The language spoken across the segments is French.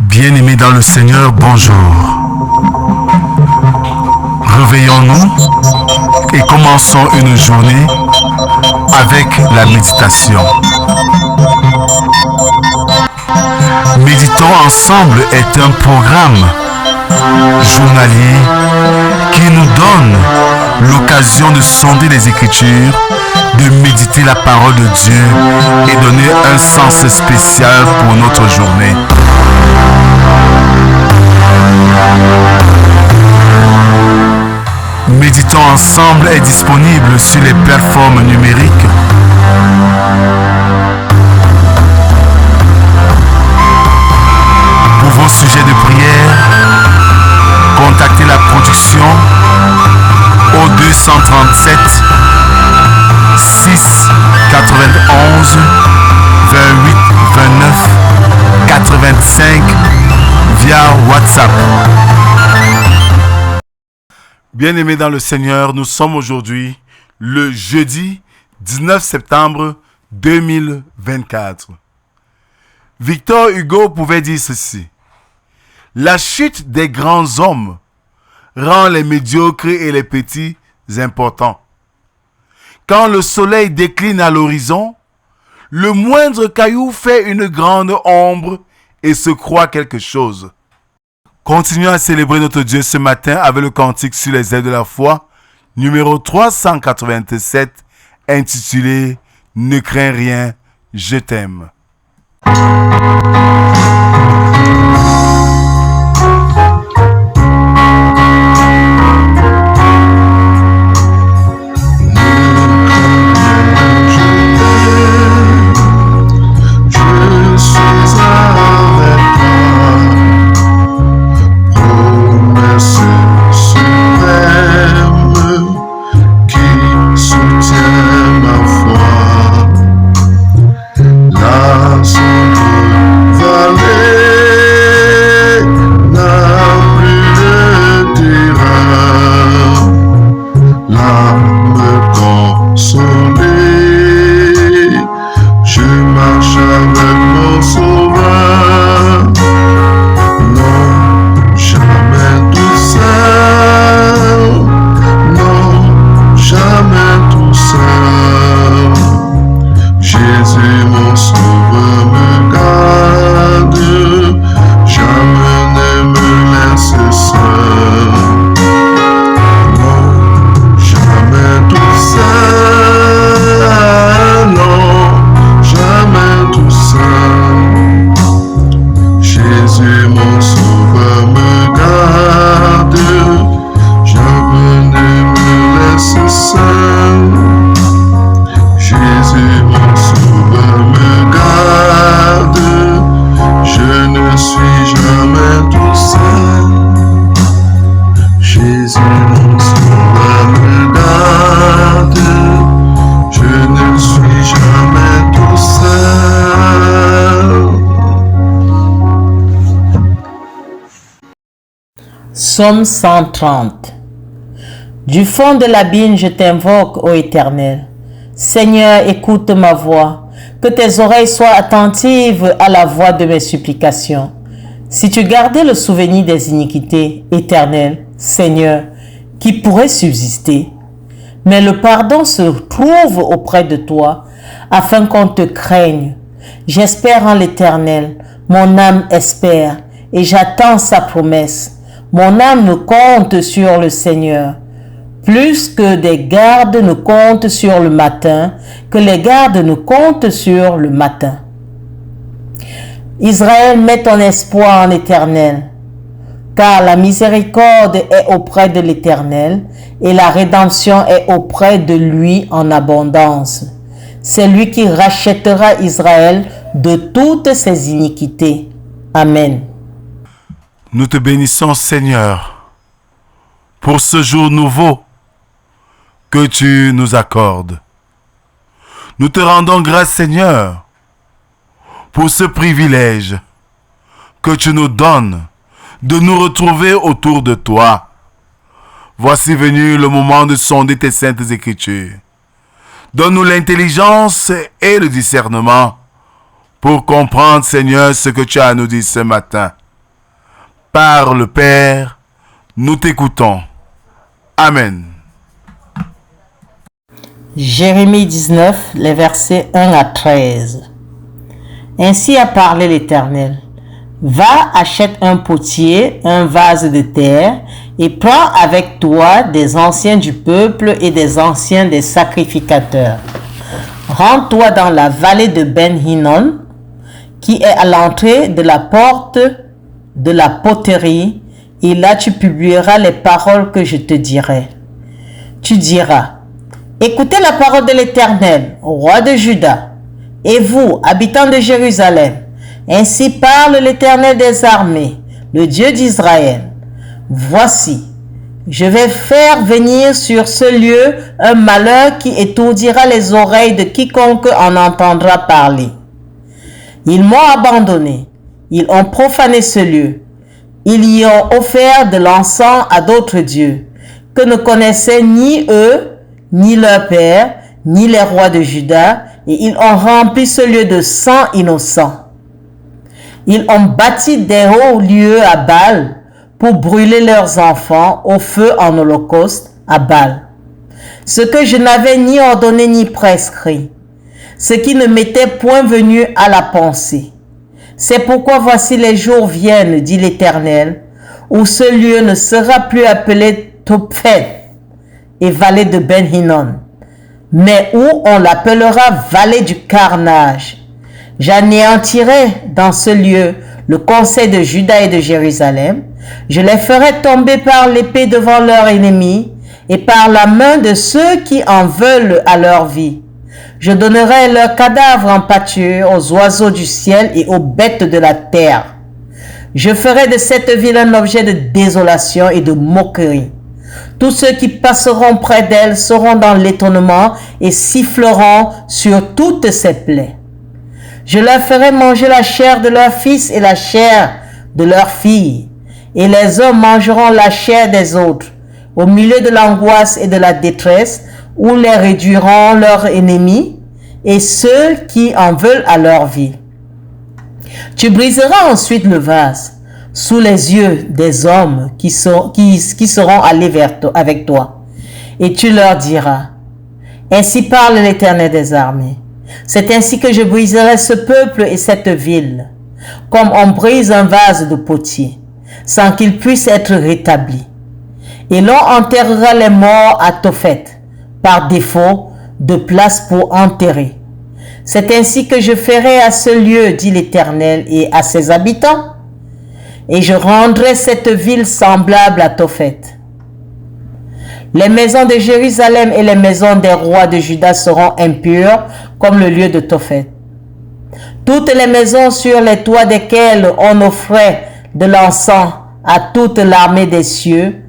Bien-aimés dans le Seigneur, bonjour. Réveillons-nous et commençons une journée avec la méditation. Méditons ensemble est un programme journalier qui nous donne l'occasion de sonder les Écritures, de méditer la parole de Dieu et donner un sens spécial pour notre journée. Méditons ensemble est disponible sur les plateformes numériques. Pour vos sujets de prière, contactez la production au 237 6 91 28 29 85 via WhatsApp. Bien-aimés dans le Seigneur, nous sommes aujourd'hui le jeudi 19 septembre 2024. Victor Hugo pouvait dire ceci: la chute des grands hommes rend les médiocres et les petits importants. Quand le soleil décline à l'horizon, le moindre caillou fait une grande ombre et se croit quelque chose. Continuons à célébrer notre Dieu ce matin avec le cantique sur les ailes de la foi, numéro 387, intitulé « Ne crains rien, je t'aime ». Psaume 130. Du fond de l'abîme, je t'invoque, ô Éternel. Seigneur, écoute ma voix. Que tes oreilles soient attentives à la voix de mes supplications. Si tu gardais le souvenir des iniquités, Éternel, Seigneur, qui pourrait subsister? Mais le pardon se trouve auprès de toi, afin qu'on te craigne. J'espère en l'Éternel, mon âme espère, et j'attends sa promesse. Mon âme compte sur le Seigneur, plus que des gardes ne comptent sur le matin, que les gardes ne comptent sur le matin. Israël, mets ton espoir en l'Éternel, car la miséricorde est auprès de l'Éternel et la rédemption est auprès de lui en abondance. C'est lui qui rachètera Israël de toutes ses iniquités. Amen. Nous te bénissons, Seigneur, pour ce jour nouveau que tu nous accordes. Nous te rendons grâce, Seigneur, pour ce privilège que tu nous donnes de nous retrouver autour de toi. Voici venu le moment de sonder tes saintes Écritures. Donne-nous l'intelligence et le discernement pour comprendre, Seigneur, ce que tu as à nous dire ce matin. Parle, Père, nous t'écoutons. Amen. Jérémie 19, les versets 1 à 13. Ainsi a parlé l'Éternel. Va, achète un potier, un vase de terre, et prends avec toi des anciens du peuple et des anciens des sacrificateurs. Rends-toi dans la vallée de Ben-Hinnom, qui est à l'entrée de la porte de la poterie, et là tu publieras les paroles que je te dirai. Tu diras: écoutez la parole de l'Éternel, roi de Juda, et vous, habitants de Jérusalem. Ainsi parle l'Éternel des armées, le Dieu d'Israël. Voici, je vais faire venir sur ce lieu un malheur qui étourdira les oreilles de quiconque en entendra parler. Ils m'ont abandonné, ils ont profané ce lieu, ils y ont offert de l'encens à d'autres dieux, que ne connaissaient ni eux, ni leur père, ni les rois de Juda, et ils ont rempli ce lieu de sang innocent. Ils ont bâti des hauts lieux à Baal pour brûler leurs enfants au feu en holocauste à Baal. Ce que je n'avais ni ordonné ni prescrit, ce qui ne m'était point venu à la pensée. C'est pourquoi voici les jours viennent, dit l'Éternel, où ce lieu ne sera plus appelé Tophet et vallée de Ben-Hinnom, mais où on l'appellera vallée du carnage. J'anéantirai dans ce lieu le conseil de Juda et de Jérusalem. Je les ferai tomber par l'épée devant leurs ennemis et par la main de ceux qui en veulent à leur vie. Je donnerai leurs cadavres en pâture aux oiseaux du ciel et aux bêtes de la terre. Je ferai de cette ville un objet de désolation et de moquerie. Tous ceux qui passeront près d'elle seront dans l'étonnement et siffleront sur toutes ses plaies. Je leur ferai manger la chair de leurs fils et la chair de leurs filles, et les hommes mangeront la chair des autres, au milieu de l'angoisse et de la détresse, où les réduiront leurs ennemis et ceux qui en veulent à leur vie. Tu briseras ensuite le vase sous les yeux des hommes qui seront allés avec toi, et tu leur diras: ainsi parle l'Éternel des armées. C'est ainsi que je briserai ce peuple et cette ville, comme on brise un vase de potier, sans qu'il puisse être rétabli. Et l'on enterrera les morts à Tophet, par défaut de place pour enterrer. C'est ainsi que je ferai à ce lieu, dit l'Éternel, et à ses habitants, et je rendrai cette ville semblable à Tophet. Les maisons de Jérusalem et les maisons des rois de Juda seront impures comme le lieu de Tophet. Toutes les maisons sur les toits desquelles on offrait de l'encens à toute l'armée des cieux,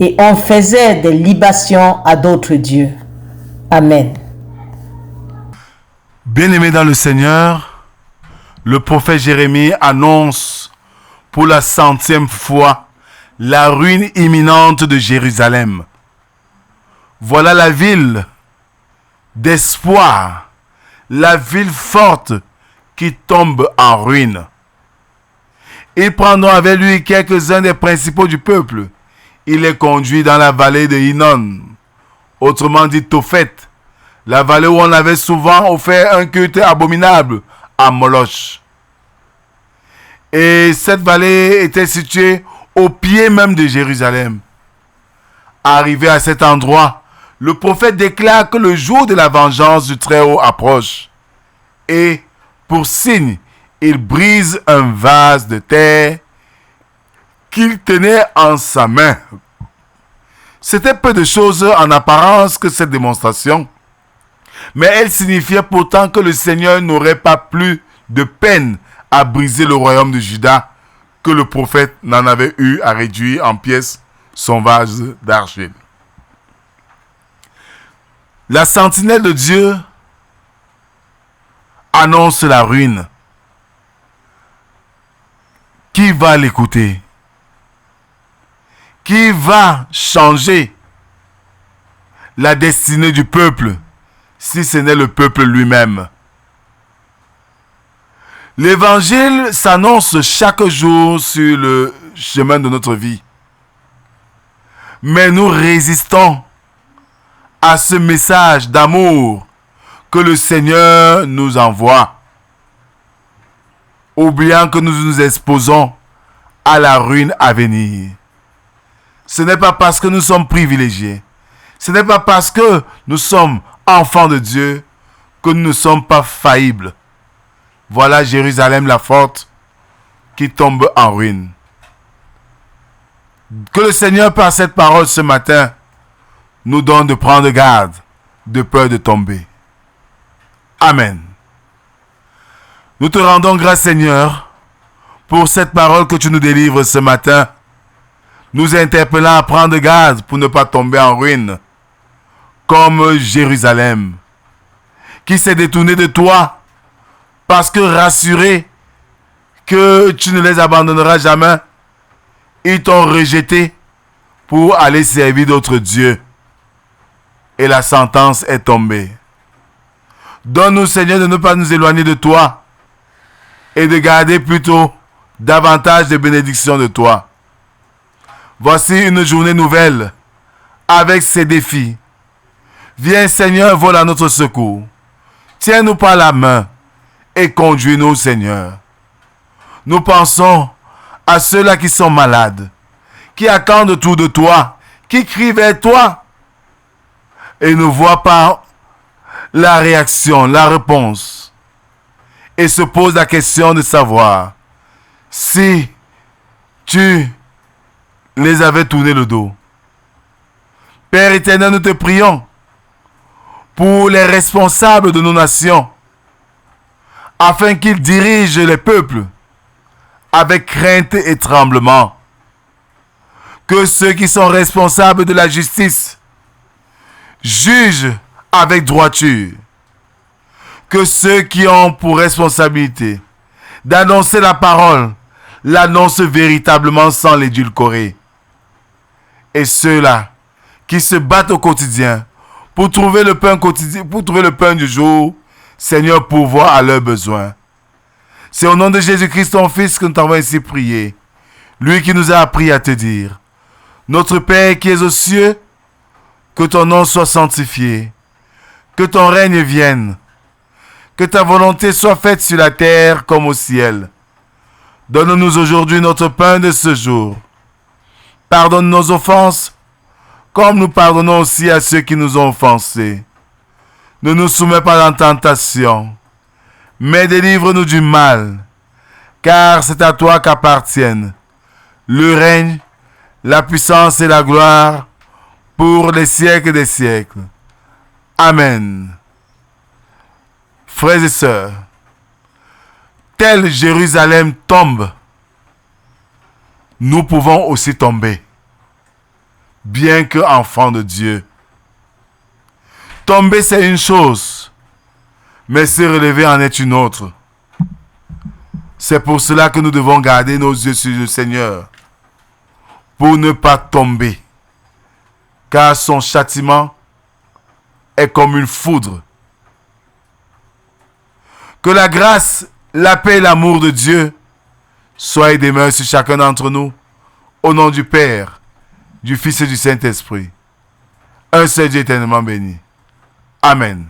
et on faisait des libations à d'autres dieux. Amen. Bien-aimés dans le Seigneur, le prophète Jérémie annonce pour la 100e fois la ruine imminente de Jérusalem. Voilà la ville d'espoir, la ville forte qui tombe en ruine. Il prendra avec lui quelques-uns des principaux du peuple. Il les conduit dans la vallée de Hinnom, autrement dit Tophet, la vallée où on avait souvent offert un culte abominable à Moloch. Et cette vallée était située au pied même de Jérusalem. Arrivé à cet endroit, le prophète déclare que le jour de la vengeance du Très-Haut approche. Et, pour signe, il brise un vase de terre qu'il tenait en sa main. C'était peu de choses en apparence que cette démonstration, mais elle signifiait pourtant que le Seigneur n'aurait pas plus de peine à briser le royaume de Juda que le prophète n'en avait eu à réduire en pièces son vase d'argile. La sentinelle de Dieu annonce la ruine. Qui va l'écouter? Qui va changer la destinée du peuple si ce n'est le peuple lui-même? L'évangile s'annonce chaque jour sur le chemin de notre vie. Mais nous résistons à ce message d'amour que le Seigneur nous envoie, oubliant que nous nous exposons à la ruine à venir. Ce n'est pas parce que nous sommes privilégiés, ce n'est pas parce que nous sommes enfants de Dieu que nous ne sommes pas faillibles. Voilà Jérusalem la forte qui tombe en ruine. Que le Seigneur, par cette parole ce matin, nous donne de prendre garde, de peur de tomber. Amen. Nous te rendons grâce, Seigneur, pour cette parole que tu nous délivres ce matin, nous interpellant à prendre garde pour ne pas tomber en ruine, comme Jérusalem, qui s'est détourné de toi, parce que rassuré que tu ne les abandonneras jamais, ils t'ont rejeté pour aller servir d'autres dieux. Et la sentence est tombée. Donne-nous, Seigneur, de ne pas nous éloigner de toi et de garder plutôt davantage de bénédictions de toi. Voici une journée nouvelle avec ses défis. Viens, Seigneur, vole à notre secours. Tiens-nous par la main et conduis-nous, Seigneur. Nous pensons à ceux-là qui sont malades, qui attendent autour de toi, qui crient vers toi et ne voient pas la réaction, la réponse, et se posent la question de savoir si tu les avais tourné le dos. Père éternel, nous te prions pour les responsables de nos nations, afin qu'ils dirigent les peuples avec crainte et tremblement. Que ceux qui sont responsables de la justice jugent avec droiture. Que ceux qui ont pour responsabilité d'annoncer la parole l'annoncent véritablement sans l'édulcorer. Et ceux-là qui se battent au quotidien pour trouver le pain quotidien, pour trouver le pain du jour, Seigneur, pourvois à leurs besoins. C'est au nom de Jésus-Christ, ton Fils, que nous t'avons ainsi prié. Lui qui nous a appris à te dire: Notre Père qui es aux cieux, que ton nom soit sanctifié, que ton règne vienne, que ta volonté soit faite sur la terre comme au ciel. Donne-nous aujourd'hui notre pain de ce jour. Pardonne nos offenses, comme nous pardonnons aussi à ceux qui nous ont offensés. Ne nous soumets pas en tentation, mais délivre-nous du mal, car c'est à toi qu'appartiennent le règne, la puissance et la gloire pour les siècles des siècles. Amen. Frères et sœurs, tel Jérusalem tombe, nous pouvons aussi tomber, bien que enfants de Dieu. Tomber, c'est une chose, mais se relever en est une autre. C'est pour cela que nous devons garder nos yeux sur le Seigneur, pour ne pas tomber, car son châtiment est comme une foudre. Que la grâce, la paix et l'amour de Dieu soient et demeurent sur chacun d'entre nous, au nom du Père, du Fils et du Saint-Esprit. Un seul Dieu éternellement béni. Amen.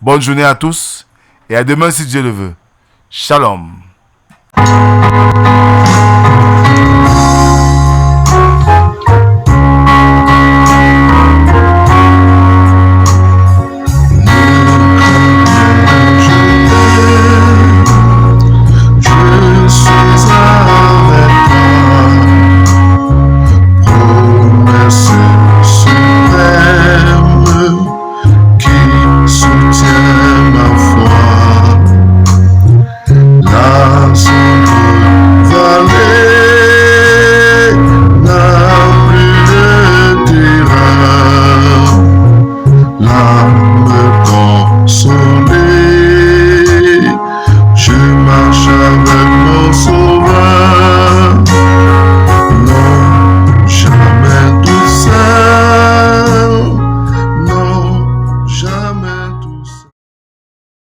Bonne journée à tous et à demain si Dieu le veut. Shalom.